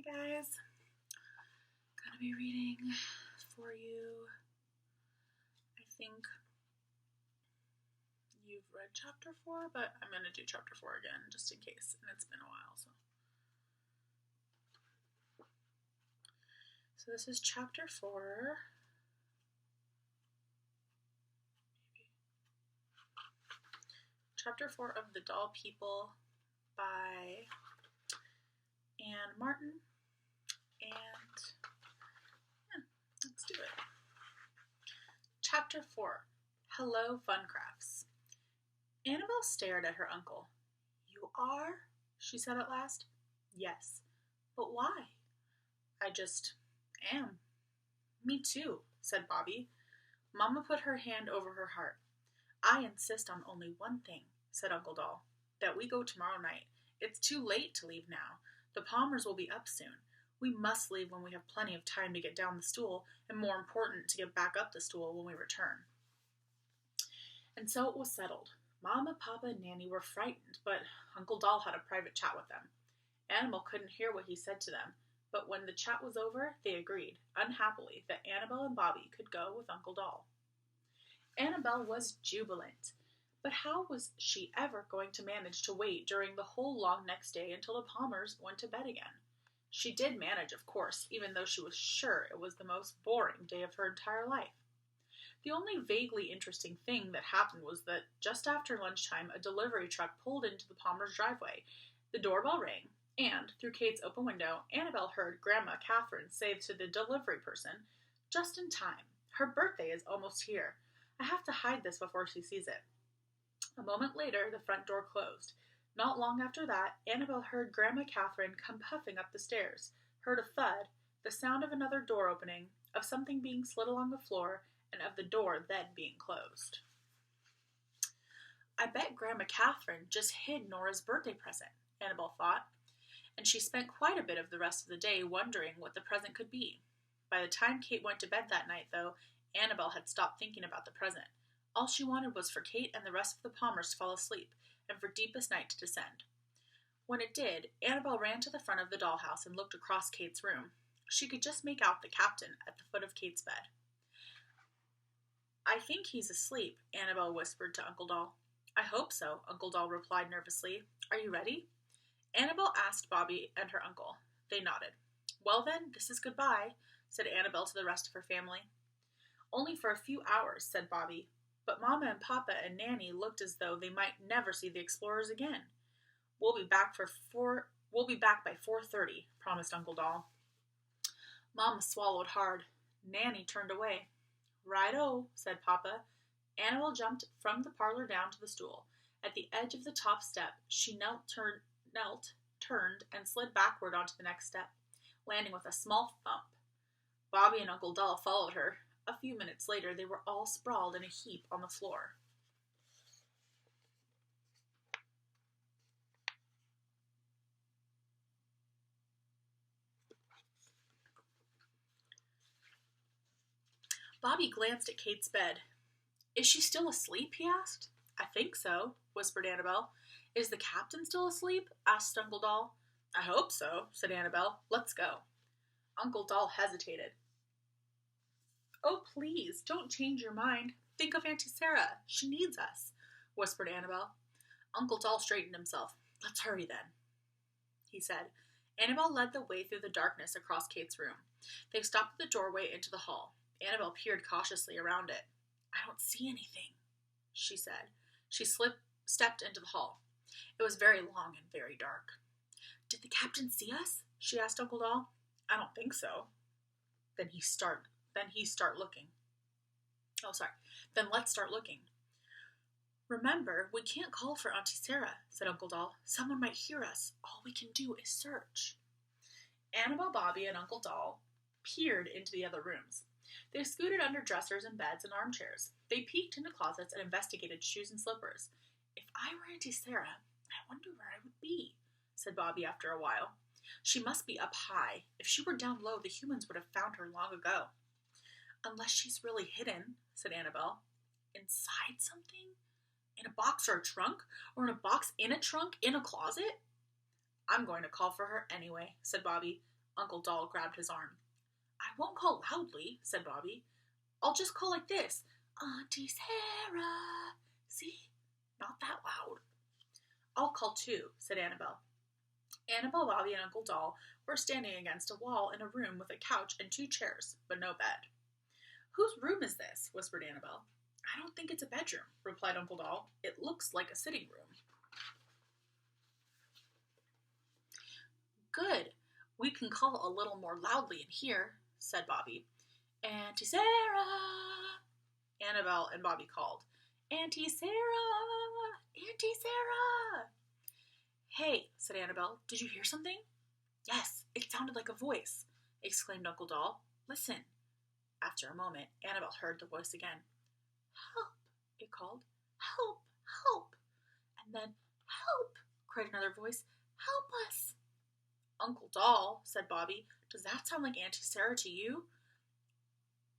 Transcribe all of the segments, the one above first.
guys. Gonna be reading for you. I think you've read chapter 4, but I'm gonna do chapter 4 again just in case, and it's been a while. So this is chapter 4. Chapter 4 of The Doll People by Anne Martin. And let's do it. Chapter 4. Hello, Funcrafts. Annabelle stared at her uncle. You are? She said at last. Yes. But why? I just am. Me too, said Bobby. Mama put her hand over her heart. I insist on only one thing, said Uncle Doll, that we go tomorrow night. It's too late to leave now. The Palmers will be up soon. We must leave when we have plenty of time to get down the stool, and more important, to get back up the stool when we return. And so it was settled. Mama, Papa, and Nanny were frightened, but Uncle Doll had a private chat with them. Annabelle couldn't hear what he said to them, but when the chat was over, they agreed, unhappily, that Annabelle and Bobby could go with Uncle Doll. Annabelle was jubilant, but how was she ever going to manage to wait during the whole long next day until the Palmers went to bed again? She did manage, of course, even though she was sure it was the most boring day of her entire life. The only vaguely interesting thing that happened was that just after lunchtime, a delivery truck pulled into the Palmers' driveway. The doorbell rang, and, through Kate's open window, Annabelle heard Grandma Catherine say to the delivery person, "Just in time. Her birthday is almost here. I have to hide this before she sees it." A moment later, the front door closed. Not long after that, Annabelle heard Grandma Catherine come puffing up the stairs, heard a thud, the sound of another door opening, of something being slid along the floor, and of the door then being closed. I bet Grandma Catherine just hid Nora's birthday present, Annabelle thought, and she spent quite a bit of the rest of the day wondering what the present could be. By the time Kate went to bed that night, though, Annabelle had stopped thinking about the present. All she wanted was for Kate and the rest of the Palmers to fall asleep, and for deepest night to descend. When it did, Annabelle ran to the front of the dollhouse and looked across Kate's room. She could just make out the captain at the foot of Kate's bed. I think he's asleep, Annabelle whispered to Uncle Doll. I hope so, Uncle Doll replied nervously. Are you ready? Annabelle asked Bobby and her uncle. They nodded. Well then, this is goodbye, said Annabelle to the rest of her family. Only for a few hours, said Bobby. But Mama and Papa and Nanny looked as though they might never see the explorers again. We'll be back by 4:30, promised Uncle Doll. Mama swallowed hard. Nanny turned away. Right-o, said Papa. Annabelle jumped from the parlor down to the stool. At the edge of the top step, she turned, and slid backward onto the next step, landing with a small thump. Bobby and Uncle Doll followed her. A few minutes later, they were all sprawled in a heap on the floor. Bobby glanced at Kate's bed. Is she still asleep? He asked. I think so, whispered Annabelle. Is the captain still asleep? Asked Uncle Doll. I hope so, said Annabelle. Let's go. Uncle Doll hesitated. Oh, please, don't change your mind. Think of Auntie Sarah. She needs us, whispered Annabelle. Uncle Doll straightened himself. Let's hurry then, he said. Annabelle led the way through the darkness across Kate's room. They stopped at the doorway into the hall. Annabelle peered cautiously around it. I don't see anything, she said. She stepped into the hall. It was very long and very dark. Did the captain see us? She asked Uncle Doll. I don't think so. Then let's start looking. Remember, we can't call for Auntie Sarah, said Uncle Doll. Someone might hear us. All we can do is search. Annabelle, Bobby, and Uncle Doll peered into the other rooms. They scooted under dressers and beds and armchairs. They peeked into closets and investigated shoes and slippers. If I were Auntie Sarah, I wonder where I would be, said Bobby after a while. She must be up high. If she were down low, the humans would have found her long ago. Unless she's really hidden, said Annabelle. Inside something? In a box or a trunk? Or in a box in a trunk in a closet? I'm going to call for her anyway, said Bobby. Uncle Doll grabbed his arm. I won't call loudly, said Bobby. I'll just call like this. Auntie Sarah. See? Not that loud. I'll call too, said Annabelle. Annabelle, Bobby, and Uncle Doll were standing against a wall in a room with a couch and 2 chairs, but no bed. Whose room is this? Whispered Annabelle. I don't think it's a bedroom, replied Uncle Doll. It looks like a sitting room. Good. We can call a little more loudly in here, said Bobby. Auntie Sarah! Annabelle and Bobby called. Auntie Sarah! Auntie Sarah! Hey, said Annabelle, did you hear something? Yes, it sounded like a voice, exclaimed Uncle Doll. Listen. After a moment, Annabelle heard the voice again. Help, it called. Help, help. And then, help, cried another voice. Help us. Uncle Doll, said Bobby, does that sound like Auntie Sarah to you?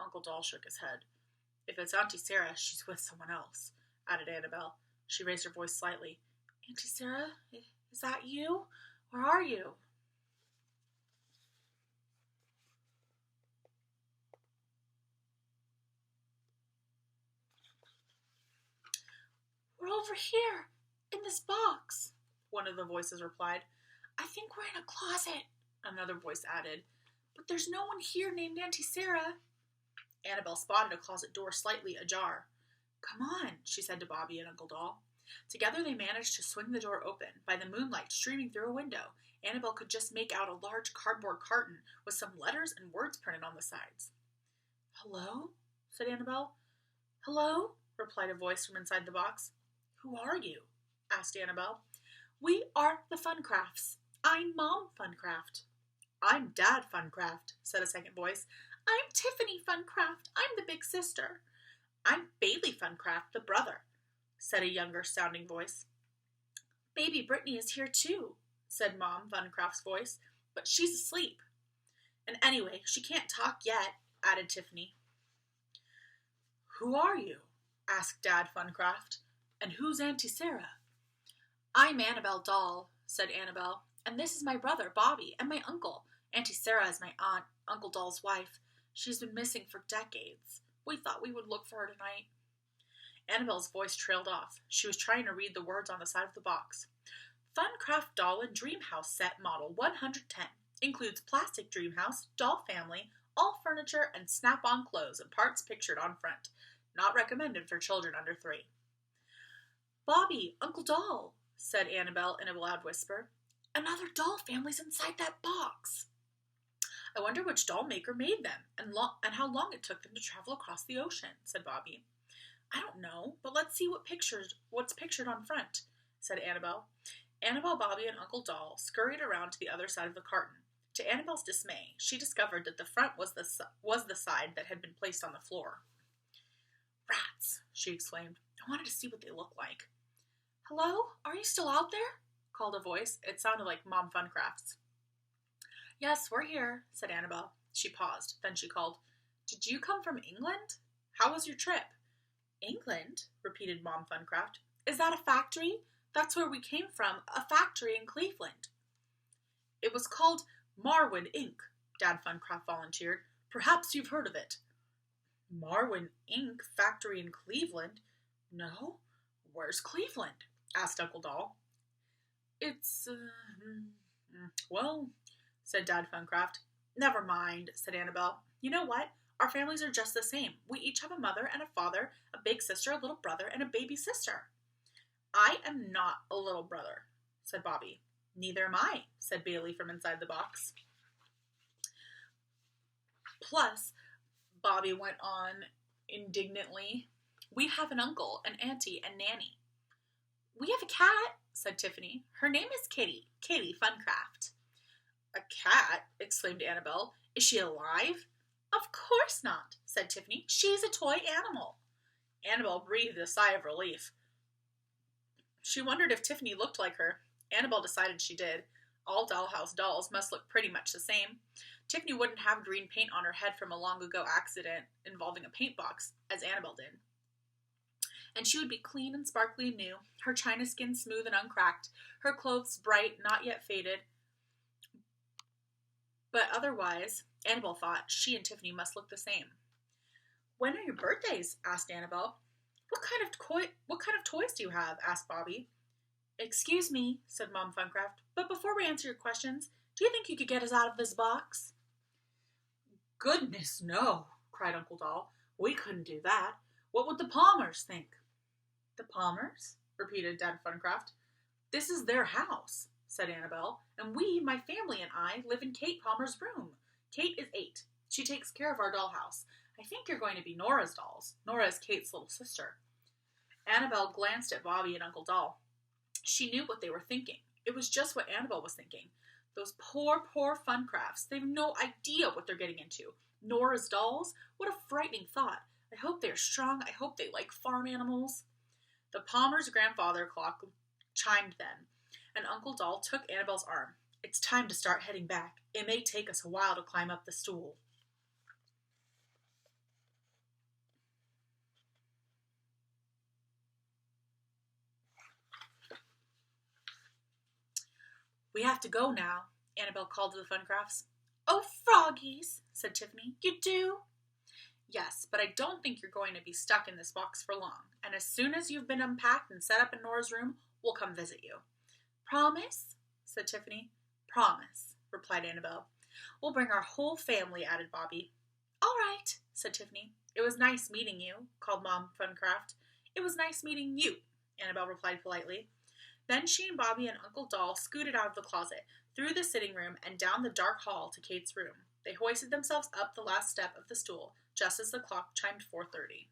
Uncle Doll shook his head. If it's Auntie Sarah, she's with someone else, added Annabelle. She raised her voice slightly. Auntie Sarah, is that you? Where are you? We're over here, in this box, one of the voices replied. I think we're in a closet, another voice added. But there's no one here named Auntie Sarah. Annabelle spotted a closet door slightly ajar. Come on, she said to Bobby and Uncle Doll. Together they managed to swing the door open. By the moonlight streaming through a window, Annabelle could just make out a large cardboard carton with some letters and words printed on the sides. Hello? Said Annabelle. Hello? Replied a voice from inside the box. Who are you? Asked Annabelle. We are the Funcrafts. I'm Mom Funcraft. I'm Dad Funcraft, said a second voice. I'm Tiffany Funcraft. I'm the big sister. I'm Bailey Funcraft, the brother, said a younger sounding voice. Baby Brittany is here too, said Mom Funcraft's voice, but she's asleep. And anyway, she can't talk yet, added Tiffany. Who are you? Asked Dad Funcraft. And who's Auntie Sarah? I'm Annabelle Doll, said Annabelle, and this is my brother, Bobby, and my uncle. Auntie Sarah is my aunt, Uncle Doll's wife. She's been missing for decades. We thought we would look for her tonight. Annabelle's voice trailed off. She was trying to read the words on the side of the box. Funcraft Doll and Dream House Set Model 110. Includes plastic dream house, doll family, all furniture, and snap-on clothes and parts pictured on front. Not recommended for children under 3. Bobby, Uncle Doll, said Annabelle in a loud whisper. Another doll family's inside that box. I wonder which doll maker made them and how long it took them to travel across the ocean, said Bobby. I don't know, but let's see what's pictured on front, said Annabelle. Annabelle, Bobby, and Uncle Doll scurried around to the other side of the carton. To Annabelle's dismay, she discovered that the front was the side that had been placed on the floor. Rats, she exclaimed. I wanted to see what they look like. Hello? Are you still out there? Called a voice. It sounded like Mom Funcraft's. Yes, we're here, said Annabelle. She paused. Then she called, Did you come from England? How was your trip? England? Repeated Mom Funcraft. Is that a factory? That's where we came from, a factory in Cleveland. It was called Marwin Inc., Dad Funcraft volunteered. Perhaps you've heard of it. Marwin Inc. factory in Cleveland? No. Where's Cleveland? Asked Uncle Doll. It's, well, said Dad Funcraft. Never mind, said Annabelle. You know what? Our families are just the same. We each have a mother and a father, a big sister, a little brother, and a baby sister. I am not a little brother, said Bobby. Neither am I, said Bailey from inside the box. Plus, Bobby went on indignantly, we have an uncle, an auntie, and Nanny. We have a cat, said Tiffany. Her name is Kitty Funcraft. A cat? Exclaimed Annabelle. Is she alive? Of course not, said Tiffany. She's a toy animal. Annabelle breathed a sigh of relief. She wondered if Tiffany looked like her. Annabelle decided she did. All dollhouse dolls must look pretty much the same. Tiffany wouldn't have green paint on her head from a long-ago accident involving a paint box, as Annabelle did. And she would be clean and sparkly and new, her china skin smooth and uncracked, her clothes bright, not yet faded. But otherwise, Annabelle thought she and Tiffany must look the same. "When are your birthdays?" asked Annabelle. What kind of toys do you have?" asked Bobby. "Excuse me," said Mom Funcraft, "but before we answer your questions, do you think you could get us out of this box?" "Goodness, no," cried Uncle Doll. "We couldn't do that. What would the Palmers think?" "The Palmers?" repeated Dad Funcraft. "This is their house," said Annabelle, "and we, my family and I, live in Kate Palmer's room. Kate is 8. She takes care of our dollhouse. I think you're going to be Nora's dolls. Nora is Kate's little sister." Annabelle glanced at Bobby and Uncle Doll. She knew what they were thinking. It was just what Annabelle was thinking. Those poor, poor Funcrafts. They've no idea what they're getting into. Nora's dolls? What a frightening thought. I hope they're strong. I hope they like farm animals. The Palmer's grandfather clock chimed then, and Uncle Doll took Annabelle's arm. "It's time to start heading back. It may take us a while to climb up the stool." "We have to go now," Annabelle called to the Funcrafts. "Oh, froggies," said Tiffany. "You do?" "Yes, but I don't think you're going to be stuck in this box for long, and as soon as you've been unpacked and set up in Nora's room, we'll come visit you." "Promise?" said Tiffany. "Promise," replied Annabelle. "We'll bring our whole family," added Bobby. "All right," said Tiffany. "It was nice meeting you," called Mom Funcraft. "It was nice meeting you," Annabelle replied politely. Then she and Bobby and Uncle Doll scooted out of the closet, through the sitting room, and down the dark hall to Kate's room. They hoisted themselves up the last step of the stool, just as the clock chimed 4:30.